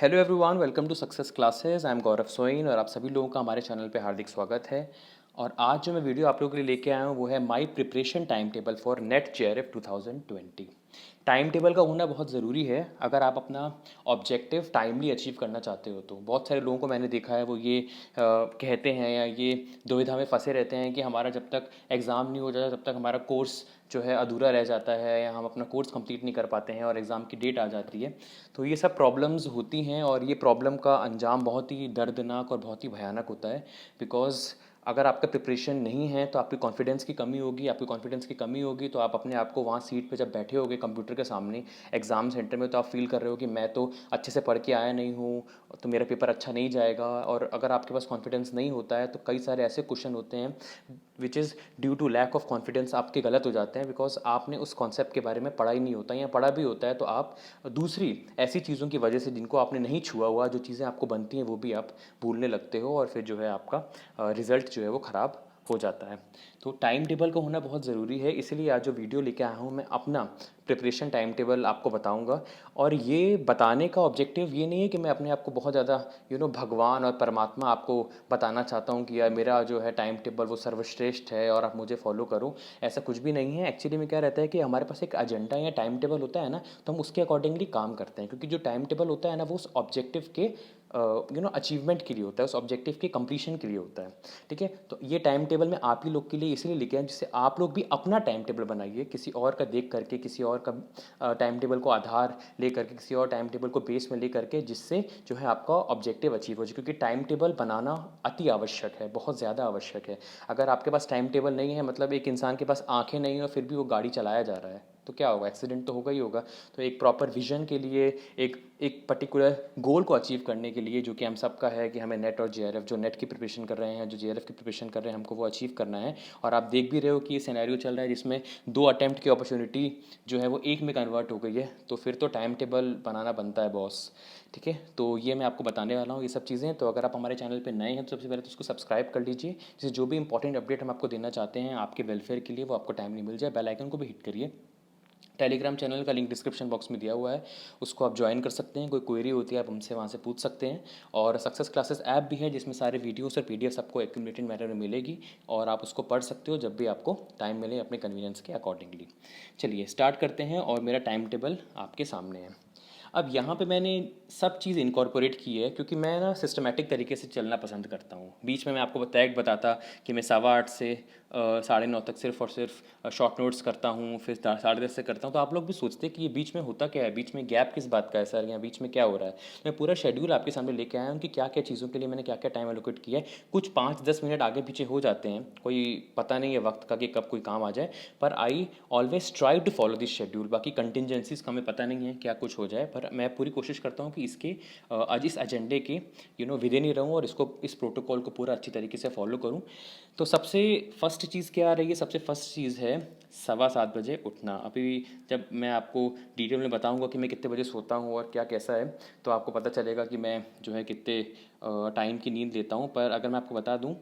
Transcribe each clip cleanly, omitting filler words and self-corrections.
Hello everyone, welcome to success classes. I am Gaurav Soin और आप सभी लोगों का हमारे चैनल पे हार्दिक स्वागत है। और आज जो मैं वीडियो आप लोगों के लिए लेके आया हूँ वो है my preparation time table for net JRF 2020। Time table का होना बहुत ज़रूरी है अगर आप अपना ऑब्जेक्टिव टाइमली अचीव करना चाहते हो। तो बहुत सारे लोगों को मैंने देखा है वो ये कहते हैं या ये दुविधा में फंसे रहते हैं कि हमारा जब तक एग्ज़ाम नहीं हो जाता तब तक हमारा कोर्स जो है अधूरा रह जाता है या हम अपना कोर्स कंप्लीट नहीं कर पाते हैं और एग्ज़ाम की डेट आ जाती है। तो ये सब प्रॉब्लम्स होती हैं और ये प्रॉब्लम का अंजाम बहुत ही दर्दनाक और बहुत ही भयानक होता है। बिकॉज़ अगर आपका प्रिपरेशन नहीं है तो आपकी कॉन्फिडेंस की कमी होगी, आपकी कॉन्फिडेंस की कमी होगी तो आप अपने आप को वहाँ सीट पे जब बैठे होगे कंप्यूटर के सामने एग्ज़ाम सेंटर में तो आप फील कर रहे हो कि मैं तो अच्छे से पढ़ के आया नहीं हूँ, तो मेरा पेपर अच्छा नहीं जाएगा। और अगर आपके पास कॉन्फिडेंस नहीं होता है तो कई सारे ऐसे क्वेश्चन होते हैं which is due to lack of confidence आपके गलत हो जाते हैं, बिकॉज आपने उस कॉन्सेप्ट के बारे में पढ़ा ही नहीं होता या पढ़ा भी होता है तो आप दूसरी ऐसी चीज़ों की वजह से जिनको आपने नहीं छुआ हुआ, जो चीज़ें आपको बनती हैं वो भी आप भूलने लगते हो और फिर जो है आपका रिज़ल्ट जो है वो ख़राब हो जाता है। तो टाइम टेबल का होना बहुत ज़रूरी है, इसीलिए आज जो वीडियो लेके आया हूँ मैं अपना प्रिपरेशन टाइम टेबल आपको बताऊंगा। और ये बताने का ऑब्जेक्टिव ये नहीं है कि मैं अपने आप को बहुत ज़्यादा भगवान और परमात्मा आपको बताना चाहता हूँ कि यार मेरा जो है टाइम टेबल वो सर्वश्रेष्ठ है और आप मुझे फॉलो करो। ऐसा कुछ भी नहीं है। एक्चुअली में क्या रहता है कि हमारे पास एक एजेंडा या टाइम टेबल होता है ना, तो हम उसके अकॉर्डिंगली काम करते हैं, क्योंकि जो टाइम टेबल होता है ना वो उस ऑब्जेक्टिव के अचीवमेंट के लिए होता है, उस ऑब्जेक्टिव के कंप्लीशन के लिए होता है। ठीक है, तो ये टाइम टेबल मैं आप ही लोग के लिए इसलिए लेके आया जिससे आप लोग भी अपना टाइम टेबल बनाइए, किसी और का देख करके, किसी और का टाइम टेबल को आधार ले करके, किसी और टाइम टेबल को बेस में ले करके, जिससे जो है आपका ऑब्जेक्टिव अचीव हो जाए। क्योंकि टाइम टेबल बनाना अति आवश्यक है, बहुत ज़्यादा आवश्यक है। अगर आपके पास टाइम टेबल नहीं है, मतलब एक इंसान के पास आंखें नहीं है और फिर भी वो गाड़ी चलाया जा रहा है, तो क्या होगा? एक्सीडेंट तो होगा ही होगा। तो एक प्रॉपर विजन के लिए, एक एक पर्टिकुलर गोल को अचीव करने के लिए, जो कि हम सबका है कि हमें नेट और जेआरएफ, जो नेट की प्रिपरेशन कर रहे हैं, जो जेआरएफ की प्रिपरेशन कर रहे हैं, हमको वो अचीव करना है। और आप देख भी रहे हो कि ये सिनेरियो चल रहा है जिसमें 2 अटेम्प्ट की अपॉर्चुनिटी जो है वो एक में कन्वर्ट हो गई है। तो फिर तो टाइम टेबल बनाना बनता है बॉस। ठीक है, तो ये मैं आपको बताने वाला हूँ ये सब चीज़ें। तो अगर आप हमारे चैनल पे नए हैं तो सबसे पहले तो उसको सब्सक्राइब कर लीजिए, जिससे जो भी इंपॉर्टेंट अपडेट हम आपको देना चाहते हैं आपके वेलफेयर के लिए वो आपको टाइम नहीं मिल जाए। बेल आइकन को भी हिट करिए। टेलीग्राम चैनल का लिंक डिस्क्रिप्शन बॉक्स में दिया हुआ है, उसको आप ज्वाइन कर सकते हैं। कोई क्वेरी होती है आप हमसे वहाँ से पूछ सकते हैं। और सक्सेस क्लासेस ऐप भी है जिसमें सारे वीडियोस और पीडीएफ्स आपको एक्यूमुलेटेड मैनर में मिलेगी और आप उसको पढ़ सकते हो जब भी आपको टाइम मिले अपने कन्वीनियंस के अकॉर्डिंगली। चलिए स्टार्ट करते हैं और मेरा टाइम टेबल आपके सामने है। अब यहाँ पे मैंने सब चीज़ इनकॉर्पोरेट की है क्योंकि मैं ना सिस्टमेटिक तरीके से चलना पसंद करता हूँ। बीच में मैं आपको बताता कि मैं 8:15 से 9:30 तक सिर्फ और सिर्फ शॉर्ट नोट्स करता हूँ, फिर 10:30 से करता हूँ। तो आप लोग भी सोचते हैं कि ये बीच में होता क्या है, बीच में गैप किस बात का है सर, यहाँ बीच में क्या हो रहा है। मैं पूरा शेड्यूल आपके सामने लेके आया हूँ कि क्या क्या चीज़ों के लिए मैंने क्या क्या टाइम एलोकेट किया है। कुछ 5-10 मिनट आगे पीछे हो जाते हैं, कोई पता नहीं है वक्त का कि कब कोई काम आ जाए, पर I always try to follow this schedule. बाकी कंटिजेंसीज का हमें पता नहीं है क्या कुछ हो जाए, पर मैं पूरी कोशिश करता हूँ कि इसके आज इस एजेंडे के विदे नहीं रहूँ और इसको, इस प्रोटोकॉल को पूरा अच्छी तरीके से फॉलो करूँ। तो सबसे फर्स्ट चीज़ क्या आ रही है? सबसे फर्स्ट चीज़ है 7:15 बजे उठना। अभी जब मैं आपको डिटेल में बताऊंगा कि मैं कितने बजे सोता हूँ और क्या कैसा है, तो आपको पता चलेगा कि मैं जो है कितने टाइम की नींद लेता हूँ। पर अगर मैं आपको बता दूँ,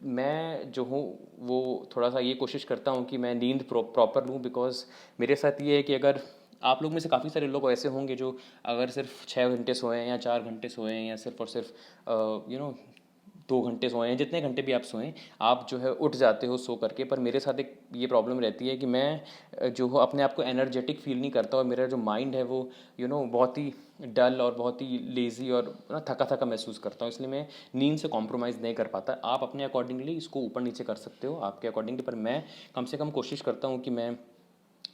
मैं जो हूँ वो थोड़ा सा ये कोशिश करता हूँ कि मैं नींद प्रॉपर लूँ। बिकॉज मेरे साथ ये है कि अगर आप लोग में से काफ़ी सारे लोग ऐसे होंगे जो अगर सिर्फ 6 घंटे सोए हैं या 4 घंटे सोए हैं या सिर्फ और सिर्फ 2 घंटे सोए हैं, जितने घंटे भी आप सोएं, आप जो है उठ जाते हो सो करके। पर मेरे साथ एक ये प्रॉब्लम रहती है कि मैं जो हूँ अपने आप को एनर्जेटिक फील नहीं करता और मेरा जो माइंड है वो बहुत ही डल और बहुत ही लेज़ी और ना थका थका महसूस करता हूँ। इसलिए मैं नींद से कॉम्प्रोमाइज़ नहीं कर पाता। आप अपने अकॉर्डिंगली इसको ऊपर नीचे कर सकते हो आपके अकॉर्डिंगली, पर मैं कम से कम कोशिश करता हूँ कि मैं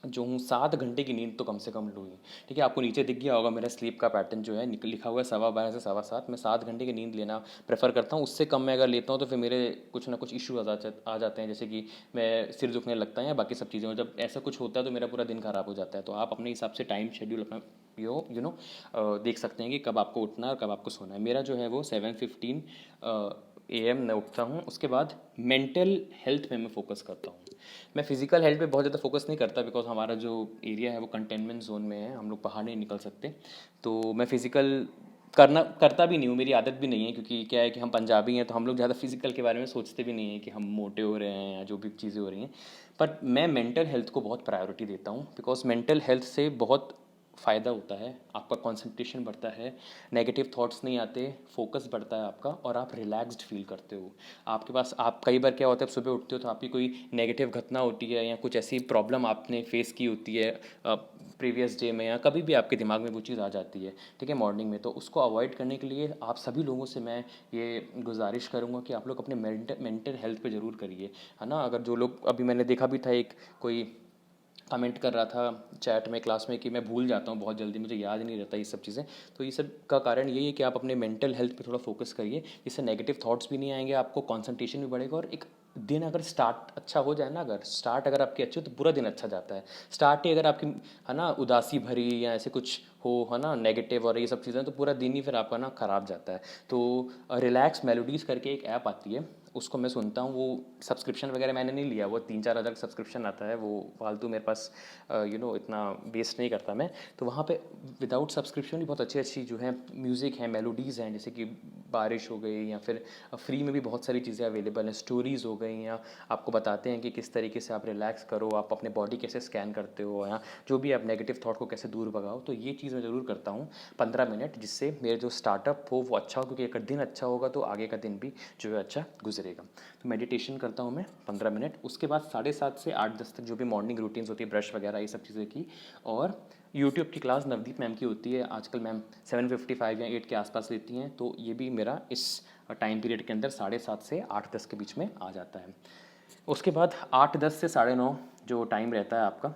जो हूँ 7 घंटे की नींद तो कम से कम लूँ ही। ठीक है, आपको नीचे दिख गया होगा मेरा स्लीप का पैटर्न जो है, लिखा हुआ है 12:15 से 7:15। मैं 7 घंटे की नींद लेना प्रेफर करता हूँ। उससे कम मैं अगर लेता हूँ तो फिर मेरे कुछ ना कुछ इशू आ जाते हैं, जैसे कि मैं सिर दुखने लगता है या बाकी सब चीज़ें। जब ऐसा कुछ होता है तो मेरा पूरा दिन खराब हो जाता है। तो आप अपने हिसाब से टाइम शेड्यूल अपना देख सकते हैं कि कब आपको उठना है और कब आपको सोना है। मेरा जो है वो 7:15 AM मैं उठता हूँ। उसके बाद मेंटल हेल्थ पे मैं फोकस करता हूँ। मैं फिजिकल हेल्थ पे बहुत ज़्यादा फोकस नहीं करता, बिकॉज हमारा जो एरिया है वो कंटेनमेंट जोन में है, हम लोग बाहर नहीं निकल सकते। तो मैं फिजिकल करता भी नहीं हूँ, मेरी आदत भी नहीं है। क्योंकि क्या है कि हम पंजाबी हैं तो हम लोग ज़्यादा फिजिकल के बारे में सोचते भी नहीं हैं कि हम मोटे हो रहे हैं या जो भी चीज़ें हो रही हैं। पर मैं मेंटल हेल्थ को बहुत प्रायोरिटी देता हूँ, बिकॉज मेंटल हेल्थ से बहुत फ़ायदा होता है, आपका कंसंट्रेशन बढ़ता है, नेगेटिव थॉट्स नहीं आते, फोकस बढ़ता है आपका और आप रिलैक्स्ड फील करते हो। आपके पास आप कई बार क्या होता है, सुबह उठते हो तो आपकी कोई नेगेटिव घटना होती है या कुछ ऐसी प्रॉब्लम आपने फेस की होती है प्रीवियस डे में, या कभी भी आपके दिमाग में वो चीज़ आ जाती है, ठीक है, मॉर्निंग में। तो उसको अवॉइड करने के लिए आप सभी लोगों से मैं ये गुजारिश करूँगा कि आप लोग अपने मेंटल हेल्थ पे ज़रूर करिए, है ना। अगर जो लोग, अभी मैंने देखा भी था, एक कोई कमेंट कर रहा था चैट में क्लास में कि मैं भूल जाता हूँ बहुत जल्दी, मुझे याद नहीं रहता ये सब चीज़ें। तो ये सब का कारण यही है कि आप अपने मेंटल हेल्थ पे थोड़ा फोकस करिए, इससे नेगेटिव थॉट्स भी नहीं आएंगे, आपको कंसंट्रेशन भी बढ़ेगा, और एक दिन अगर स्टार्ट अच्छा हो जाए ना, अगर स्टार्ट अगर आपकी अच्छी हो तो पूरा दिन अच्छा जाता है। स्टार्ट ही अगर आपकी, है ना, उदासी भरी या ऐसे कुछ हो, है ना, नेगेटिव और ये सब चीज़ें, तो पूरा दिन ही फिर आपका ना ख़राब जाता है। तो रिलैक्स मेलोडीज़ करके एक ऐप आती है, उसको मैं सुनता हूँ। वो सब्सक्रिप्शन वगैरह मैंने नहीं लिया, वो 3-4 हज़ार सब्सक्रिप्शन आता है, वो फालतू मेरे पास इतना वेस्ट नहीं करता मैं। तो वहाँ पे विदाउट सब्सक्रिप्शन भी बहुत अच्छी अच्छी जो है म्यूज़िक है, मेलोडीज़ हैं, जैसे कि बारिश हो गई, या फिर फ्री में भी बहुत सारी चीज़ें अवेलेबल हैं, स्टोरीज़ हो गई, या आपको बताते हैं कि किस तरीके से आप रिलैक्स करो, आप अपने बॉडी कैसे स्कैन करते हो, या जो भी आप नेगेटिव थॉट को कैसे दूर भगाओ। तो ये चीज़ मैं ज़रूर करता हूँ 15 मिनट, जिससे मेरे जो स्टार्टअप हो वो अच्छा हो, क्योंकि अगर दिन अच्छा होगा तो आगे का दिन भी जो है अच्छा गुजरेगा। तो मेडिटेशन करता हूँ मैं 15 मिनट, उसके बाद 7:30 से 8-10 तक जो भी मॉर्निंग रूटीन्स होती है, ब्रश वगैरह ये सब चीज़ें की। और यूट्यूब की क्लास नवदीप मैम की होती है, आजकल मैम 7:55 या 8 के आसपास लेती हैं, तो ये भी मेरा इस टाइम पीरियड के अंदर 7:30 से 8:10 के बीच में आ जाता है। उसके बाद 8:10 से 9:30 जो टाइम रहता है आपका,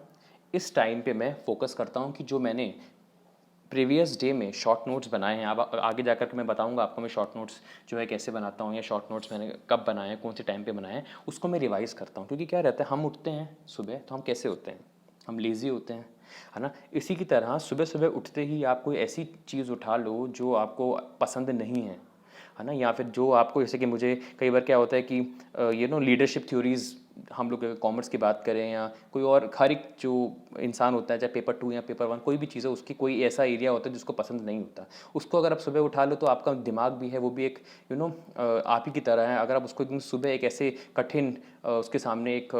इस टाइम पे मैं फोकस करता हूँ कि जो मैंने प्रीवियस डे में शॉर्ट नोट्स बनाए हैं, अब आगे जाकर के मैं बताऊंगा आपको मैं शॉर्ट नोट्स जो है कैसे बनाता हूँ, या शॉर्ट नोट्स मैंने कब बनाए हैं, कौन से टाइम पे बनाए हैं, उसको मैं रिवाइज़ करता हूँ। क्योंकि क्या रहता है, हम उठते हैं सुबह तो हम कैसे होते हैं, हम लेज़ी होते हैं, है ना। इसी की तरह सुबह सुबह उठते ही आप कोई ऐसी चीज़ उठा लो जो आपको पसंद नहीं है ना, या फिर जो आपको, जैसे कि मुझे कई बार क्या होता है कि लीडरशिप थ्योरीज़, हम लोग अगर कॉमर्स की बात करें या कोई और, हर एक जो इंसान होता है, चाहे पेपर 2 या पेपर 1 कोई भी चीज़ है, उसकी कोई ऐसा एरिया होता है जिसको पसंद नहीं होता, उसको अगर आप सुबह उठा लो तो आपका दिमाग भी है वो भी एक आप ही की तरह है। अगर आप उसको एकदम सुबह एक ऐसे कठिन उसके सामने एक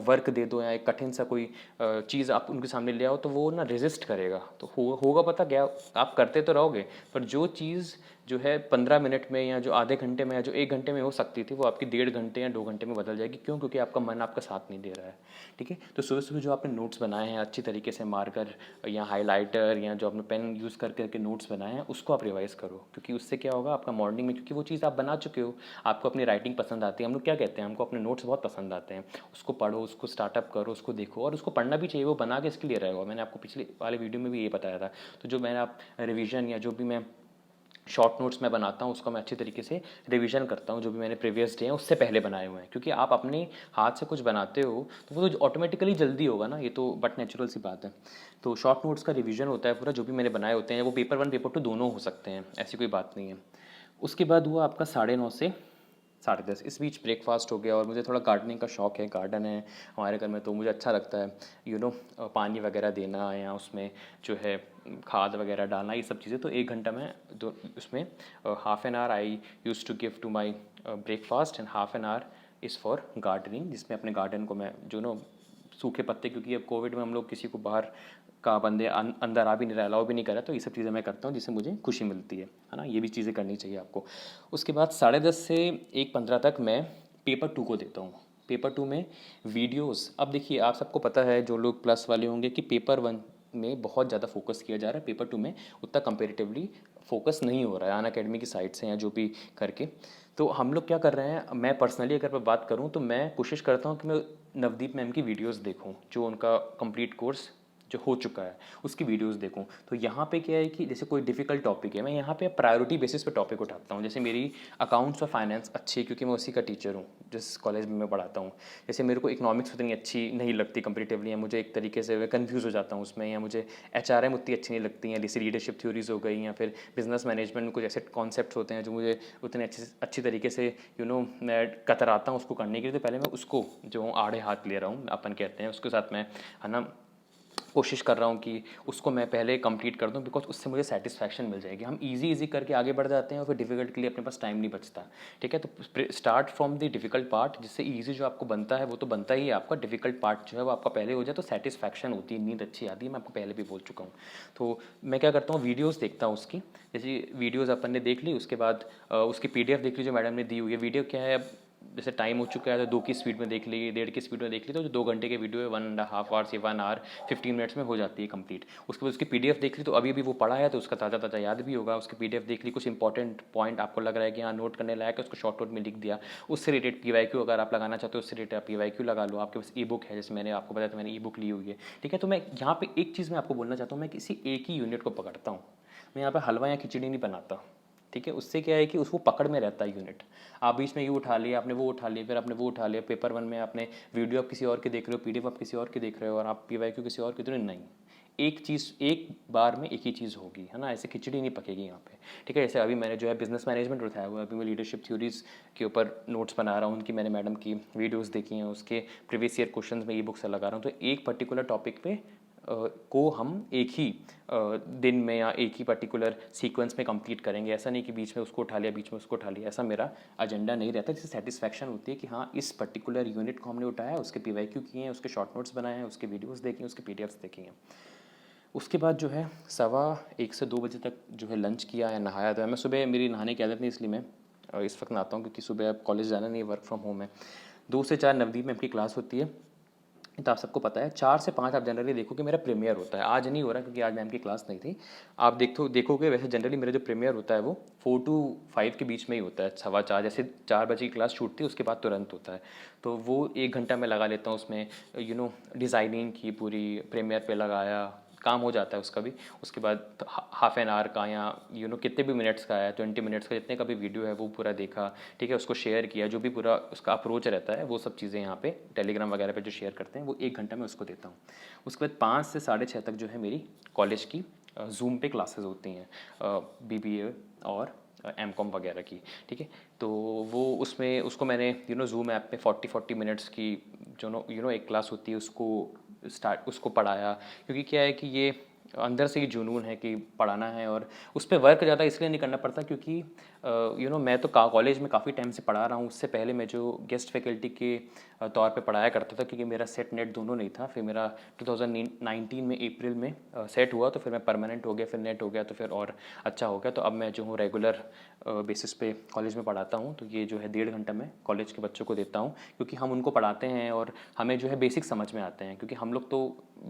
वर्क दे दो, या एक कठिन सा कोई चीज़ आप उनके सामने ले आओ, तो वो ना रेजिस्ट करेगा, तो होगा पता क्या, आप करते तो रहोगे, पर जो चीज़ जो है 15 मिनट में या जो आधे घंटे में या जो 1 घंटे में हो सकती थी, वो आपकी 1.5 घंटे या 2 घंटे में बदल जाएगी। क्यों? क्योंकि आपका मन आपका साथ नहीं दे रहा है, ठीक है। तो सुबह सुबह जो आपने नोट्स बनाए हैं अच्छी तरीके से, मार्कर या हाईलाइटर या जो आपने पेन यूज़ कर करके नोट्स बनाए हैं, उसको आप रिवाइज़ करो, क्योंकि उससे क्या होगा आपका मॉर्निंग में, क्योंकि वो चीज़ आप बना चुके हो, आपको अपनी राइटिंग पसंद आती है। हम लोग क्या कहते हैं, हमको अपने नोट्स बहुत पसंद आते हैं, उसको पढ़ो, उसको स्टार्टअप करो, उसको देखो, और उसको पढ़ना भी चाहिए, वो बना के इसके लिए रहेगा। मैंने आपको पिछले वाले वीडियो में भी ये बताया था। तो जो मैंने आप रिवीजन या जो भी मैं शॉर्ट नोट्स मैं बनाता हूँ, उसका मैं अच्छी तरीके से रिवीजन करता हूँ, जो भी मैंने प्रीवियस डे हैं उससे पहले बनाए हुए हैं। क्योंकि आप अपने हाथ से कुछ बनाते हो तो वो तो ऑटोमेटिकली जल्दी होगा ना, ये तो बट नेचुरल सी बात है। तो शॉर्ट नोट्स का रिवीजन होता है पूरा, जो भी मैंने बनाए होते हैं, वो पेपर 1 पेपर 2 दोनों हो सकते हैं, ऐसी कोई बात नहीं है। उसके बाद हुआ आपका 9:30 से 10:30, इस बीच ब्रेकफास्ट हो गया। और मुझे थोड़ा गार्डनिंग का शौक है, गार्डन है हमारे घर में, तो मुझे अच्छा लगता है पानी वगैरह देना, या उसमें जो है खाद वगैरह डालना, ये सब चीज़ें। तो 1 घंटा में तो उसमें half an hour I use to give to my breakfast, and half an hour is for gardening, जिसमें अपने गार्डन को मैं सूखे पत्ते, क्योंकि अब कोविड में हम लोग किसी को बाहर का बंदे अंदर आ भी नहीं रहा, अलाउ भी नहीं कर रहा, तो ये सब चीज़ें मैं करता हूँ जिससे मुझे खुशी मिलती है ना। ये भी चीज़ें करनी चाहिए आपको। उसके बाद 10:30 से 1:15 तक मैं पेपर 2 को देता हूँ। पेपर 2 में वीडियोस, अब देखिए आप सबको पता है, जो लोग प्लस वाले होंगे, कि पेपर 1 में बहुत ज़्यादा फोकस किया जा रहा है, पेपर 2 में उतना कंपेरेटिवली फोकस नहीं हो रहा है, अनअकैडमी की साइड से या जो भी करके। तो हम लोग क्या कर रहे हैं, मैं पर्सनली अगर मैं बात करूँ तो मैं कोशिश करता हूँ कि मैं नवदीप मैम की वीडियोस देखूँ, जो उनका कंप्लीट कोर्स जो हो चुका है उसकी वीडियोस देखूं। तो यहाँ पे क्या है कि जैसे कोई डिफ़िकल्ट टॉपिक है, मैं यहाँ पे प्रायोरिटी बेसिस पे टॉपिक उठाता हूँ। जैसे मेरी अकाउंट्स और फाइनेंस अच्छी है, क्योंकि मैं उसी का टीचर हूँ जिस कॉलेज में मैं पढ़ाता हूँ। जैसे मेरे को इकोनॉमिक्स उतनी अच्छी नहीं लगती कंपेरेटिवली, या मुझे एक तरीके से कन्फ्यूज़ हो जाता हूँ उसमें, या मुझे HRM उतनी अच्छी नहीं लगती हैं, जैसे लीडरशिप थ्योरीज़ हो गई, या फिर बिजनेस मैनेजमेंट में कुछ ऐसे कॉन्सेप्ट्स होते हैं जो मुझे उतने अच्छी तरीके से मैं कतराता हूँ उसको करने के लिए। तो पहले मैं उसको जो आड़े हाथ ले रहा हूँ, अपन कहते हैं, उसके साथ मैं, है ना, कोशिश कर रहा हूँ कि उसको मैं पहले कंप्लीट कर दूँ, बिकॉज उससे मुझे सेटिस्फैक्शन मिल जाएगी। हम इजी करके आगे बढ़ जाते हैं और फिर डिफिकल्ट के लिए अपने पास टाइम नहीं बचता। ठीक है, तो start from the difficult part, जिससे इजी जो आपको बनता है वो तो बनता ही है आपका, डिफिकल्ट पार्ट जो है वो आपका पहले हो जाए तो सेटिस्फैक्शन होती है, नींद अच्छी आती है। मैं आपको पहले भी बोल चुका हूँ। तो मैं क्या करता हूँ, वीडियोज़ देखता हूँ उसकी। जैसे वीडियोज़ अपन ने देख ली, उसके बाद उसकी PDF देख ली जो मैडम ने दी हुई है। वीडियो क्या है, अब जैसे टाइम हो चुका है तो 2 की स्पीड में देख ली, 1.5 की स्पीड में देख ली, तो जो 2 घंटे की वीडियो है 1.5 आवर्स या 1 आवर 15 मिनट्स में हो जाती है कंप्लीट। उसके बाद उसकी PDF देख ली, तो अभी भी वो पढ़ा है तो उसका ताज़ा ताज़ा याद भी होगा। उसकी PDF देख ली, कुछ इंपॉर्टेंट पॉइंट आपको लग रहा है कि हाँ नोट करने लायक है, उसको शॉर्ट नोट में लिख दिया। उससे रिलेटेड PYQ अगर आप लगाना चाहते हो, उससे रिलेटेड आप PYQ लगा लो। आपके पास ई बुक है, जैसे मैंने आपको बताया था मैंने ई बुक ली हुई है। ठीक है, तो मैं यहाँ पे एक चीज़ मैं आपको बोलना चाहता हूँ, मैं किसी एक ही यूनिट को पकड़ता हूँ। मैं यहाँ पे हलवा या खिचड़ी नहीं बनाता। ठीक है, उससे क्या है कि उसको पकड़ में रहता है यूनिट। आप बीच में ये उठा लिया, आपने वो उठा लिया, फिर आपने वो उठा लिया। पेपर 1 में आपने वीडियो आप किसी और के देख रहे हो, PDF आप किसी और के देख रहे हो, और आप PYQ किसी और के तो नहीं। एक चीज़ एक बार में एक ही चीज़ होगी, है ना, ऐसे खिचड़ी नहीं पकेगी यहाँ पे। ठीक है, जैसे अभी मैंने जो है बिजनेस मैनेजमेंट उठाया हुआ है, अभी मैं लीडरशिप थ्योरीज के ऊपर नोट्स बना रहा हूँ। उनकी मैंने मैडम की वीडियोज़ देखी हैं, उसके प्रीवियस ईयर क्वेश्चन में ई बुक से लगा रहा हूँ। तो एक पर्टिकुलर टॉपिक पे को हम एक ही दिन में या एक ही पर्टिकुलर सीक्वेंस में कंप्लीट करेंगे। ऐसा नहीं कि बीच में उसको उठा लिया, बीच में उसको उठा लिया, ऐसा मेरा एजेंडा नहीं रहता। जिससे सेटिस्फैक्शन होती है कि हाँ इस पर्टिकुलर यूनिट को हमने उठाया, उसके PYQ किए हैं, उसके शॉर्ट नोट्स बनाए हैं, उसके वीडियोज़ देखे हैं, उसके PDFs देखे हैं। उसके बाद जो है 1:15 से 2 बजे तक जो है लंच किया या नहाया। तो मैं सुबह, मेरी नहाने की आदत नहीं, इसलिए मैं इस वक्त नहाता हूँ क्योंकि सुबह अब कॉलेज जाना नहीं, वर्क फ्रॉम होम है। 2 से 4 नवदीप में आपकी क्लास होती है, तो आप सबको पता है। 4 से 5 आप जनरली देखोगे मेरा प्रीमियर होता है। आज नहीं हो रहा क्योंकि आज मैम की क्लास नहीं थी। आप देखोगे वैसे जनरली मेरा जो प्रीमियर होता है वो 4 to 5 के बीच में ही होता है, 4:15। जैसे 4 बजे की क्लास छूटती है उसके बाद तुरंत होता है। तो वो 1 घंटा मैं लगा लेता हूँ उसमें, डिज़ाइनिंग की पूरी प्रीमियर पे लगाया, काम हो जाता है उसका भी। उसके बाद हाफ एन आवर का या कितने भी मिनट्स का है, 20 मिनट्स का, जितने का भी वीडियो है वो पूरा देखा। ठीक है, उसको शेयर किया, जो भी पूरा उसका अप्रोच रहता है वो सब चीज़ें यहाँ पे टेलीग्राम वगैरह पे जो शेयर करते हैं वो 1 घंटा में उसको देता हूँ। उसके बाद 5 से 6:30 तक जो है मेरी कॉलेज की जूम पे क्लासेस होती हैं, BBA और MCOM वगैरह की। ठीक है, तो वो उसमें उसको मैंने जूम ऐप पे 40 मिनट्स की जो एक क्लास होती है उसको पढ़ाया। क्योंकि क्या है कि ये अंदर से ही जुनून है कि पढ़ाना है, और उस पर वर्क ज़्यादा इसलिए नहीं करना पड़ता क्योंकि मैं तो कॉलेज में काफ़ी टाइम से पढ़ा रहा हूँ। उससे पहले मैं जो गेस्ट फैकल्टी के तौर पे पढ़ाया करता था, क्योंकि मेरा सेट नेट दोनों नहीं था। फिर मेरा 2019 में अप्रैल में सेट हुआ, तो फिर मैं परमानेंट हो गया, फिर नेट हो गया, तो फिर और अच्छा हो गया। तो अब मैं जो हूँ रेगुलर बेसिस पे कॉलेज में पढ़ाता हूँ। तो ये जो है 1.5 घंटा मैं कॉलेज के बच्चों को देता हूँ, क्योंकि हम उनको पढ़ाते हैं और हमें जो है बेसिक समझ में आते हैं। क्योंकि हम लोग तो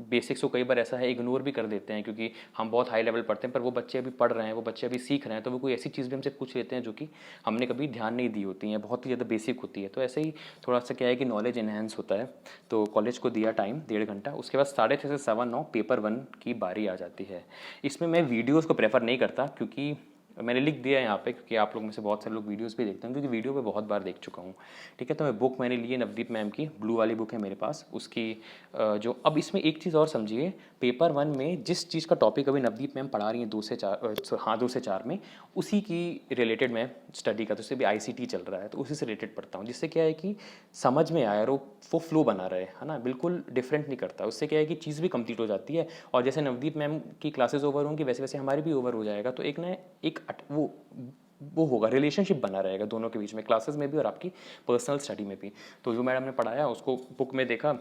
बेसिक्स को कई बार ऐसा है इग्नोर भी कर देते हैं, क्योंकि हम बहुत हाई लेवल पढ़ते हैं, पर वो बच्चे अभी पढ़ रहे हैं, वो बच्चे अभी सीख रहे हैं, तो वो कोई ऐसी चीज़ भी हमसे पूछ लेते हैं जो कि हमने कभी ध्यान नहीं दी होती हैं, बहुत ही ज़्यादा बेसिक होती है। तो ऐसे ही थोड़ा सा क्या है कि नॉलेज इन्हेंस होता है। तो कॉलेज को दिया टाइम 1.5 घंटा। उसके बाद 6:30 से 9:15 पेपर 1 की बारी आ जाती है। इसमें मैं वीडियोज़ को प्रेफर नहीं करता, क्योंकि मैंने लिख दिया है यहाँ पे, क्योंकि आप लोग में से बहुत सारे लोग वीडियोस भी देखते हैं, क्योंकि वीडियो पे बहुत बार देख चुका हूँ। ठीक है, तो मैं बुक मैंने ली है नवदीप मैम की, ब्लू वाली बुक है मेरे पास। उसकी जो अब इसमें एक चीज़ और समझिए, पेपर 1 में जिस चीज़ का टॉपिक अभी नवदीप मैम पढ़ा रही हैं 2 से 4 में, उसी की रिलेटेड मैं स्टडी करता हूँ। उससे भी ICT चल रहा है तो उसी से रिलेटेड पढ़ता हूँ, जिससे क्या है कि समझ में आए और वो फ्लो बना रहे, है ना, बिल्कुल डिफरेंट नहीं करता। उससे क्या है कि चीज़ भी कंप्लीट हो जाती है, और जैसे नवदीप मैम की क्लासेस ओवर होंगी वैसे वैसे हमारी भी ओवर हो जाएगा। तो एक ना एक वो होगा, रिलेशनशिप बना रहेगा दोनों के बीच में, क्लासेस में भी और आपकी पर्सनल स्टडी में भी। तो जो मैडम ने पढ़ाया उसको बुक में देखा,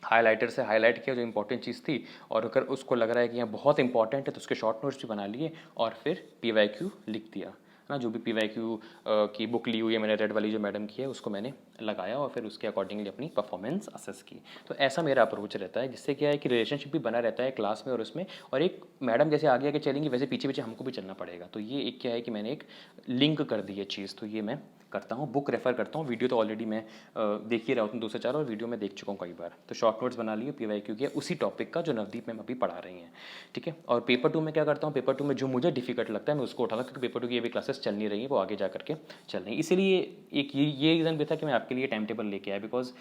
हाइलाइटर से हाईलाइट किया जो इंपॉर्टेंट चीज़ थी, और अगर उसको लग रहा है कि यहाँ बहुत इंपॉर्टेंट है तो उसके शॉर्ट नोट्स भी बना लिए, और फिर PYQ लिख दिया, है ना। जो भी PYQ की बुक ली हुई है मैंने, रेड वाली जो मैडम की है, उसको मैंने लगाया और फिर उसके अकॉर्डिंगली अपनी परफॉर्मेंस असेस की। तो ऐसा मेरा अप्रोच रहता है, जिससे क्या है कि रिलेशनशिप भी बना रहता है क्लास में और उसमें, और एक मैडम जैसे आगे आगे चलेंगी वैसे पीछे पीछे हमको भी चलना पड़ेगा। तो ये एक क्या है कि मैंने एक लिंक कर दी है चीज़, तो ये मैं करता हूँ। बुक रेफर करता हूँ, वीडियो तो ऑलरेडी मैं देख ही रहा हूँ 2 से 4, और वीडियो मैं देख चुका हूँ कई बार। तो शॉर्ट नोट्स बना लिए, PYQ किया उसी टॉपिक का जो नवदीप मैम अभी पढ़ा रही हैं। ठीक है, और पेपर 2 में क्या करता हूँ, पेपर 2 में जो मुझे डिफिकल्ट लगता है मैं उसको उठाता हूँ, क्योंकि पेपर 2 की ये भी क्लासेस चल नहीं रही है, वो आगे जा करके चल रही है। इसीलिए एक ये रीज़न भी था कि मैं आपके के लिए टाइम टेबल लेके आया, बिकॉज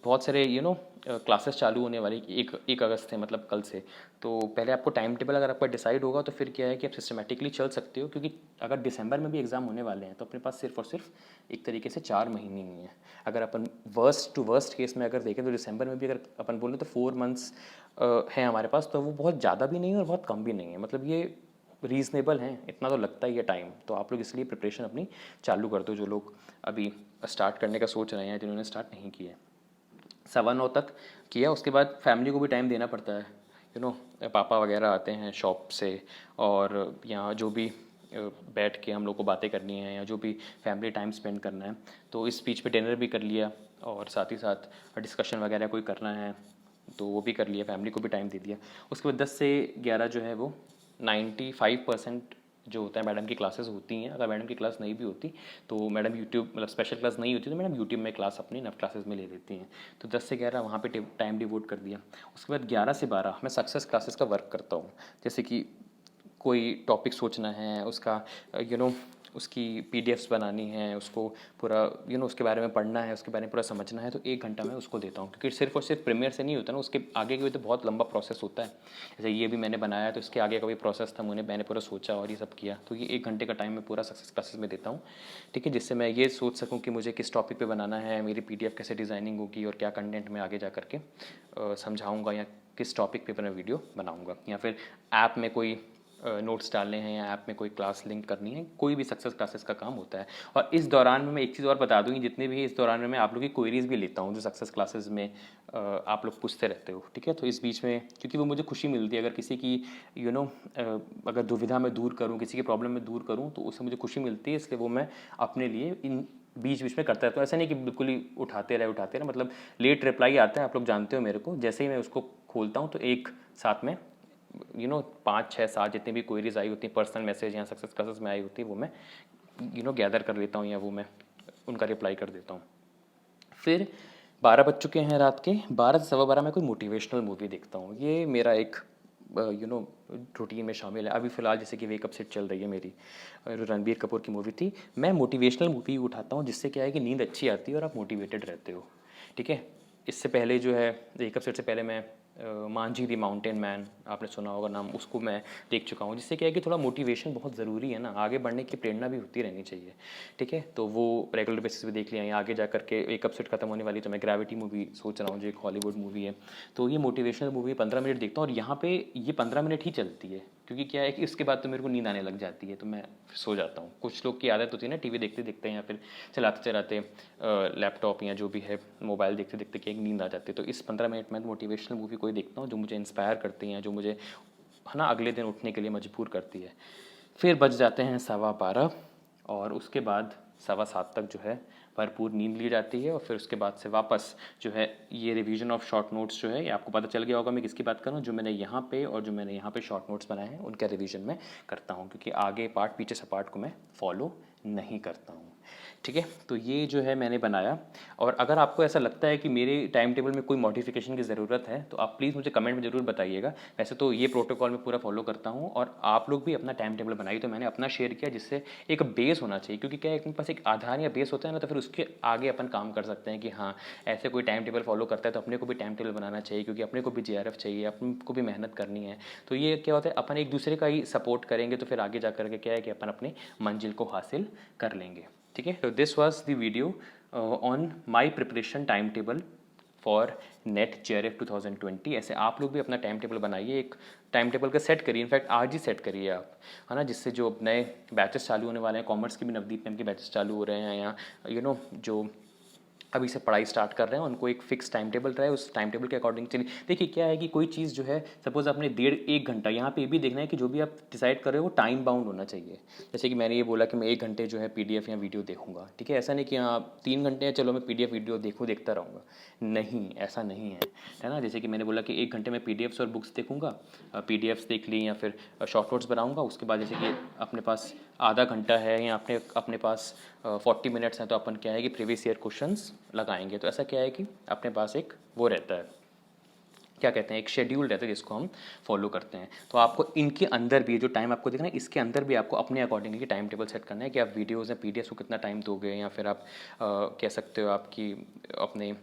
बहुत सारे क्लासेस चालू होने वाली 1 अगस्त से, मतलब कल से। तो पहले आपको टाइम टेबल अगर आपका डिसाइड होगा तो फिर क्या है कि आप सिस्टमेटिकली चल सकते हो, क्योंकि अगर दिसंबर में भी एग्ज़ाम होने वाले हैं तो अपने पास सिर्फ और सिर्फ एक तरीके से 4 महीने ही हैं। अगर अपन वर्स्ट टू वर्स्ट केस में अगर देखें तो दिसंबर में भी अगर अपन बोलें तो 4 मंथ्स है हमारे पास, तो वो बहुत ज़्यादा भी नहीं है और बहुत कम भी नहीं है, मतलब ये रीज़नेबल हैं, इतना तो लगता ही है टाइम। तो आप लोग इसलिए प्रिपरेशन अपनी चालू कर दो, जो लोग अभी स्टार्ट करने का सोच रहे हैं, जिन्होंने स्टार्ट नहीं किया। 9:15 तक किया, उसके बाद फैमिली को भी टाइम देना पड़ता है। पापा वगैरह आते हैं शॉप से, और यहाँ जो भी बैठ के हम लोग को बातें करनी है या जो भी फैमिली टाइम स्पेंड करना है, तो इस बीच पे डिनर भी कर लिया, और साथ ही साथ डिस्कशन वगैरह कोई करना है तो वो भी कर लिया, फैमिली को भी टाइम दे दिया। उसके बाद 10 से 11 जो है वो 95% जो होता है मैडम की क्लासेस होती हैं। अगर मैडम की क्लास नहीं भी होती तो मैडम यूट्यूब, मतलब स्पेशल क्लास नहीं होती तो मैडम यूट्यूब में क्लास अपनी नव क्लासेस में ले लेती हैं। तो 10 से 11 वहाँ पे टाइम डिवोट कर दिया। उसके बाद 11 से 12 मैं सक्सेस क्लासेस का वर्क करता हूँ। जैसे कि कोई टॉपिक सोचना है, उसका उसकी पीडीएफ्स बनानी है, उसको पूरा उसके बारे में पढ़ना है, उसके बारे में पूरा समझना है, तो 1 घंटा मैं उसको देता हूँ। क्योंकि सिर्फ और सिर्फ प्रीमियर से नहीं होता ना, उसके आगे के भी तो बहुत लंबा प्रोसेस होता है। जैसे ये भी मैंने बनाया तो इसके आगे का भी प्रोसेस था, मैंने पूरा सोचा और ये सब किया। तो ये 1 घंटे का टाइम मैं पूरा सक्सेस क्लासेस में देता हूँ, ठीक है, जिससे मैं ये सोच सकूँ कि मुझे किस टॉपिक पर बनाना है, मेरी पीडीएफ कैसे डिज़ाइनिंग होगी और क्या कंटेंट मैं आगे जा करके समझाऊँगा, या किस टॉपिक पे मैं वीडियो बनाऊँगा, या फिर ऐप में कोई नोट्स डालने हैं या ऐप में कोई क्लास लिंक करनी है, कोई भी सक्सेस क्लासेस का काम होता है। और इस दौरान में मैं एक चीज़ और बता दूँ, जितने भी इस दौरान में मैं आप लोग की क्वेरीज भी लेता हूँ जो सक्सेस क्लासेस में आप लोग पूछते रहते हो, ठीक है। तो इस बीच में क्योंकि वो मुझे खुशी मिलती है, अगर किसी की अगर दुविधा में दूर करूँ, किसी की प्रॉब्लम में दूर करूँ, तो उससे मुझे खुशी मिलती है, इसलिए वो मैं अपने लिए इन बीच बीच में करता रहता हूँ। ऐसा नहीं कि बिल्कुल ही उठाते रहे, मतलब लेट रिप्लाई आता है, आप लोग जानते हो मेरे को, जैसे ही मैं उसको खोलता हूँ तो एक साथ में 5, 6, 7 जितनी भी क्वेरीज आई होती हैं, पर्सनल मैसेज या सक्सेस क्लासेस में आई होती है, वो मैं गैदर कर लेता हूँ, या वो मैं उनका रिप्लाई कर देता हूँ। फिर 12 बज चुके हैं रात के, 12 से 12:15 मैं कोई मोटिवेशनल मूवी देखता हूँ। ये मेरा एक रूटीन में शामिल है। अभी फ़िलहाल जैसे कि वेकअप सेट चल रही है मेरी, रणबीर कपूर की मूवी थी। मैं मोटिवेशनल मूवी उठाता हूँ, जिससे क्या है कि नींद अच्छी आती है और आप मोटिवेटेड रहते हो, ठीक है। इससे पहले जो है वेकअप सेट से पहले मैं मांझी दी माउंटेन मैन, आपने सुना होगा नाम, उसको मैं देख चुका हूँ। जिससे क्या है कि थोड़ा मोटिवेशन बहुत ज़रूरी है ना, आगे बढ़ने की प्रेरणा भी होती रहनी चाहिए, ठीक है। तो वो रेगुलर बेसिस पे देख लिया। आगे जा करके वेकअप सेट खत्म होने वाली तो मैं ग्रेविटी मूवी सोच रहा हूँ, जो एक हॉलीवुड मूवी है। तो ये मोटिवेशनल मूवी 15 मिनट देखता हूँ, और यहाँ पे ये 15 मिनट ही चलती है, क्योंकि क्या है कि इसके बाद तो मेरे को नींद आने लग जाती है, तो मैं सो जाता हूँ। कुछ लोग की आदत होती है ना टीवी देखते देखते या फिर चलाते चलाते लैपटॉप या जो भी है मोबाइल देखते देखते कि एक नींद आ जाती है। तो इस 15 मिनट में मोटिवेशनल मूवी कोई देखता हूँ जो मुझे इंस्पायर करती हैं, जो मुझे है ना अगले दिन उठने के लिए मजबूर करती है। फिर बज जाते हैं 12:15, और उसके बाद 7:15 तक जो है भरपूर नींद ली जाती है। और फिर उसके बाद से वापस जो है ये रिवीजन ऑफ शॉर्ट नोट्स जो है, ये आपको पता चल गया होगा मैं किसकी बात कर रहा हूँ। जो मैंने यहाँ पे और जो मैंने यहाँ पे शॉर्ट नोट्स बनाए हैं उनका रिवीजन मैं करता हूँ, क्योंकि आगे पार्ट पीछे से पार्ट को मैं फॉलो नहीं करता हूँ, ठीक है। तो ये जो है मैंने बनाया। और अगर आपको ऐसा लगता है कि मेरे टाइम टेबल में कोई मॉडिफिकेशन की ज़रूरत है तो आप प्लीज़ मुझे कमेंट में ज़रूर बताइएगा। वैसे तो ये प्रोटोकॉल मैं पूरा फॉलो करता हूँ, और आप लोग भी अपना टाइम टेबल बनाइए। तो मैंने अपना शेयर किया, जिससे एक बेस होना चाहिए, क्योंकि क्या है अपने पास एक आधार या बेस होता है ना, तो फिर उसके आगे अपन काम कर सकते हैं कि हाँ ऐसे कोई टाइम टेबल फॉलो करता है तो अपने को भी टाइम टेबल बनाना चाहिए, क्योंकि अपने को भी जेआरएफ चाहिए, अपने को भी मेहनत करनी है। तो ये क्या होता है, अपन एक दूसरे का ही सपोर्ट करेंगे तो फिर आगे जा करके क्या है कि अपन अपनी मंजिल को हासिल कर लेंगे, ठीक है। तो this was the video on my preparation time table for net JRF 2020। ऐसे आप लोग भी अपना टाइम टेबल बनाइए, एक टाइम टेबल का सेट करिए, इनफैक्ट आज ही सेट करिए आप, है ना, जिससे जो नए बैचेस चालू होने वाले हैं, कॉमर्स की भी नवदीप मैम के बैचेस चालू हो रहे हैं, या जो अभी से पढ़ाई स्टार्ट कर रहे हैं उनको एक फिक्स टाइम टेबल रहे, उस टाइम टेबल के अकॉर्डिंग चलिए। देखिए क्या है कि कोई चीज़ जो है सपोज आपने 1.5 घंटा, यहाँ पे ये भी देखना है कि जो भी आप डिसाइड कर रहे हो वो टाइम बाउंड होना चाहिए। जैसे कि मैंने ये बोला कि मैं 1 घंटे जो है पीडीएफ या वीडियो देखूंगा, ठीक है। ऐसा नहीं कि हाँ 3 घंटे हैं चलो मैं पीडीएफ वीडियो देखता रहूँगा, नहीं ऐसा नहीं है ना। जैसे कि मैंने बोला कि 1 घंटे में पीडीएफ्स और बुक्स देखूंगा, पीडीएफ्स देख ली या फिर शॉर्ट नोट्स बनाऊंगा। उसके बाद जैसे कि अपने पास आधा घंटा है या अपने पास 40 मिनट्स हैं, तो अपन क्या है कि प्रीवियस ईयर क्वेश्चंस लगाएंगे। तो ऐसा क्या है कि अपने पास एक वो रहता है, क्या कहते हैं, एक शेड्यूल रहता है जिसको हम फॉलो करते हैं। तो आपको इनके अंदर भी जो टाइम आपको देखना है, इसके अंदर भी आपको अपने अकॉर्डिंगली टाइम टेबल सेट करना है कि आप वीडियोज़ या पीडीएफ को कितना टाइम दोगे, या फिर आप कह सकते हो आपकी अपने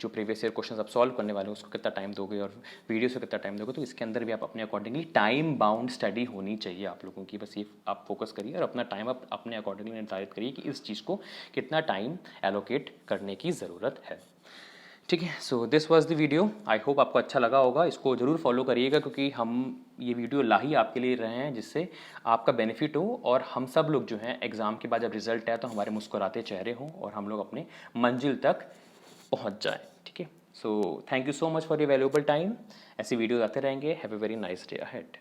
जो प्रीवियस ईयर क्वेश्चन आप सॉल्व करने वाले हो उसको कितना टाइम दोगे, और वीडियो से कितना टाइम दोगे। तो इसके अंदर भी आप अपने अकॉर्डिंगली टाइम बाउंड स्टडी होनी चाहिए आप लोगों की। बस ये आप फोकस करिए और अपना टाइम आप अपने अकॉर्डिंगली निर्धारित करिए कि इस चीज़ को कितना टाइम एलोकेट करने की ज़रूरत है। ठीक है, so this was the video. I hope आपको अच्छा लगा होगा। इसको ज़रूर फॉलो करिएगा क्योंकि हम ये वीडियो ला ही आपके लिए रहे हैं जिससे आपका बेनिफिट हो, और हम सब लोग जो हैं एग्ज़ाम के बाद जब रिजल्ट आए तो हमारे मुस्कुराते चेहरे हों और हम लोग अपने मंजिल तक पहुंच जाएं। ठीक है, so thank you so much for your valuable time. ऐसी वीडियोज़ आते रहेंगे। Have a very nice day ahead.